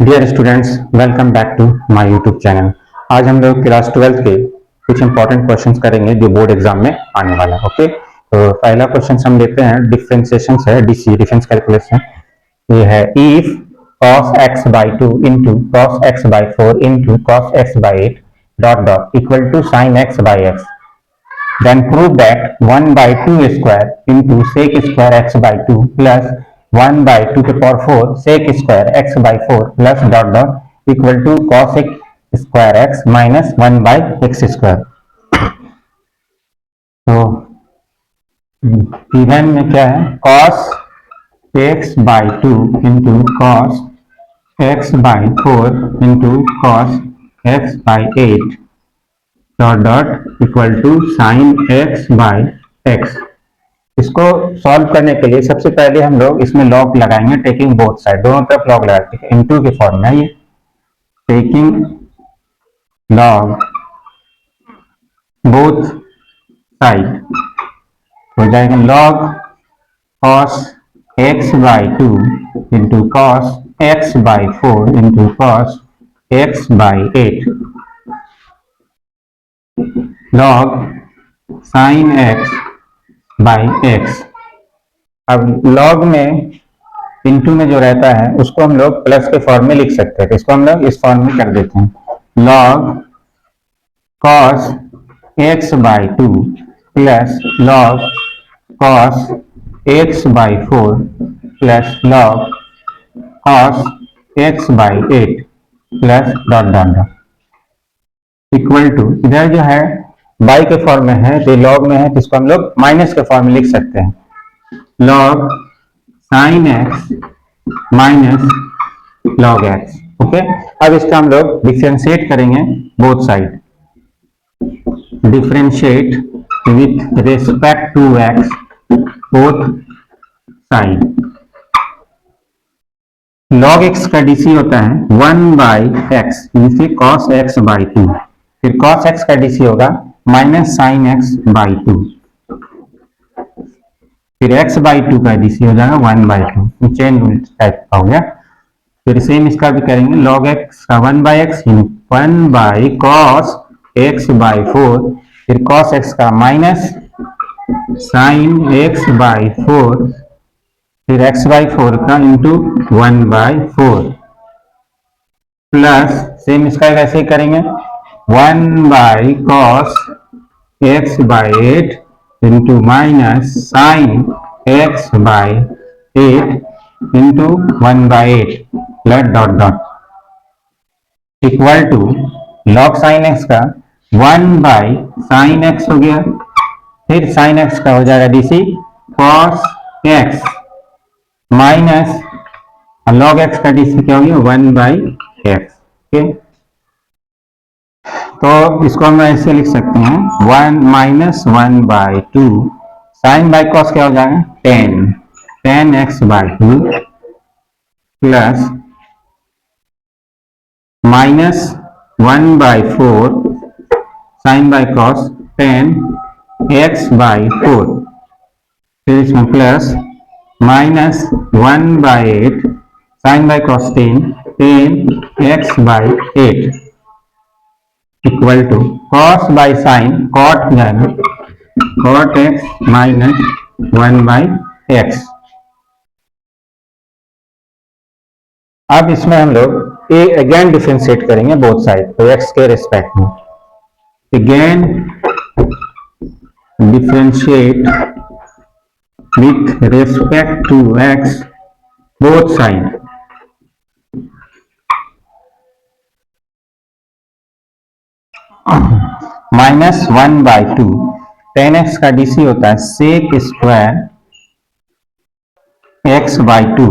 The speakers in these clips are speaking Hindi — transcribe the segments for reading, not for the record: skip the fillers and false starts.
Dear students, welcome back to my YouTube channel. आज हम लोग क्लास 12 के कुछ इंपॉर्टेंट क्वेश्चंस करेंगे जो बोर्ड एग्जाम में आने वाला है। ओके, तो पहला क्वेश्चन हम लेते हैं, डिफरेंशिएशन है, डीसी डिफरेंस कैलकुलेशन। ये है if cos x by 2 into cos x by 4 into cos x by 8 dot dot equal to sin x by x, then prove that 1 by 2 square into sec square x by 2 plus 1 by 2 to the power 4 sec square x by 4 plus dot dot equal to cos x square x minus 1 by x square। तो इवन में क्या है, cos x by 2 into cos x by 4 into cos x by 8 dot dot equal to sine x by x। इसको सॉल्व करने के लिए सबसे पहले हम लोग इसमें लॉग लगाएंगे, टेकिंग बोथ साइड, दोनों तरफ लॉग लगाते हैं। इनटू के फॉर्म में ये टेकिंग लॉग बोथ साइड हो जाएगा log cos x by 2 into cos x by 4 into cos x by 8 log sin x by x। अब log में इंटू में जो रहता है उसको हम लोग प्लस के फॉर्म में लिख सकते हैं, तो इसको हम लोग इस फॉर्म में कर देते हैं। log cos x by 2 plus log cos x by 4 plus log cos x by 8 plus dot dot dot equal to, इधर जो है बाई के फॉर्म में है तो लॉग में है तो इसको हम लोग माइनस के फॉर्म में लिख सकते हैं, log sine x minus log x. Okay, अब इसका हम लोग डिफरेंशिएट करेंगे both side, differentiate with respect to x both side. Log x का डीसी होता है 1 बाई एक्स, जिसे कॉस एक्स बाई 2, फिर cos x का डीसी होगा माइनस साइन x बाई 2, फिर x बाई 2 का डीसी हो जाएगा 1 बाई 2, चेन रूल टाइप का हो गया। फिर सेम इसका भी करेंगे, log x का 1 by x 1 by cos x by 4, फिर cos x का माइनस साइन x बाई 4, फिर x बाई 4 का इंटू 1 बाई 4 प्लस सेम इसका वैसे ही करेंगे 1 by cos x by 8 into minus sine x by 8 into 1 by 8 plus dot dot equal to log sine x का 1 बाई साइन x हो गया, फिर साइन x का हो जाएगा DC cos x minus log x का डीसी क्या हो गया 1 बाई x। ओके, तो इसको हम ऐसे लिख सकते हैं 1 minus 1 by 2 sine by cos क्या हो जाएगा 10 x by 2 plus minus 1 by 4 sine by cos 10 x by 4, फिर इसमें plus minus 1 by 8 sine by cos 10 x by 8 equal to cos by sine cot जाएगा cot x minus 1 by x. अब इसमें हम लोग अगेन डिफरेंशिएट करेंगे बोथ साइड, तो एक्स के रिस्पेक्ट में again differentiate with respect to x both side. Minus 1 by 2 10x का डीसी होता है सेक स्क्वायर x बाई 2,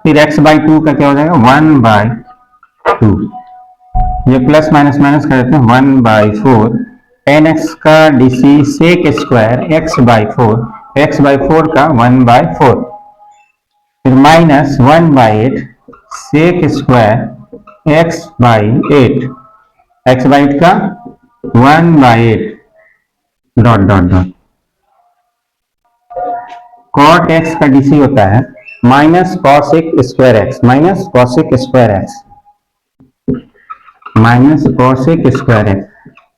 फिर x बाई 2 का क्या हो जाएगा 1 बाई 2, ये प्लस माइनस माइनस कर देते हैं 1 बाई 4, 10x का DC sec square x by 4 का 1 बाई 4, फिर minus 1 by 8 sec square x by 8, x by 8 का 1 by 8 dot dot dot cot x का डीसी होता है minus cosec square x, minus cosec square x, minus cosec square x,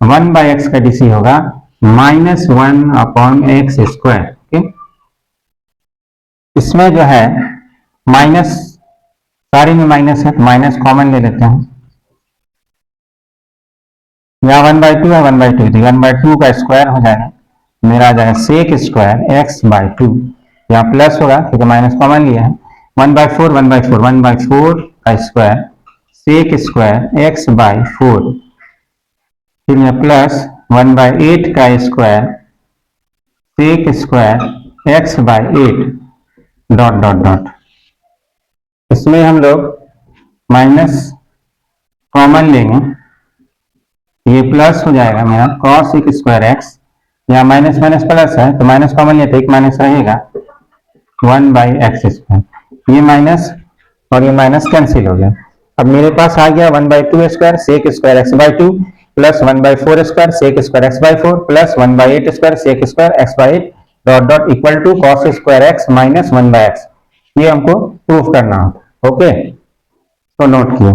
1/x का डीसी होगा -1/x²। ठीक, इसमें जो है माइनस, सारे में माइनस है तो माइनस कॉमन ले लेते हैं। यहाँ 1/2 है, 1/2 तो 1/2 का स्क्वायर हो जाएगा, मेरा आ जाएगा सेक स्क्वायर x/2। यहाँ प्लस होगा क्योंकि माइनस कॉमन लिया है। 1/4 1/4 1/4 का स्क्वायर सेक स्क्वायर x/4, फिर यहाँ प्लस 1/8 का square sec square x/8 dot dot dot. इसमें हम लोग माइनस कॉमन लेंगे, ये प्लस हो जाएगा मेरा कॉस एक स्क्वायर एक्स, यहाँ माइनस माइनस प्लस है तो माइनस कॉमन लेते एक माइनस रहेगा 1/x²। ये माइनस और ये माइनस कैंसिल हो गया। अब मेरे पास आ गया 1/2 square sec square x/2 plus 1/4 square sec square x/4 plus 1/8 square sec square x/8 dot dot equal to cos square x minus 1/x। ये हमको प्रूफ करना होता। ओके, तो नोट किया।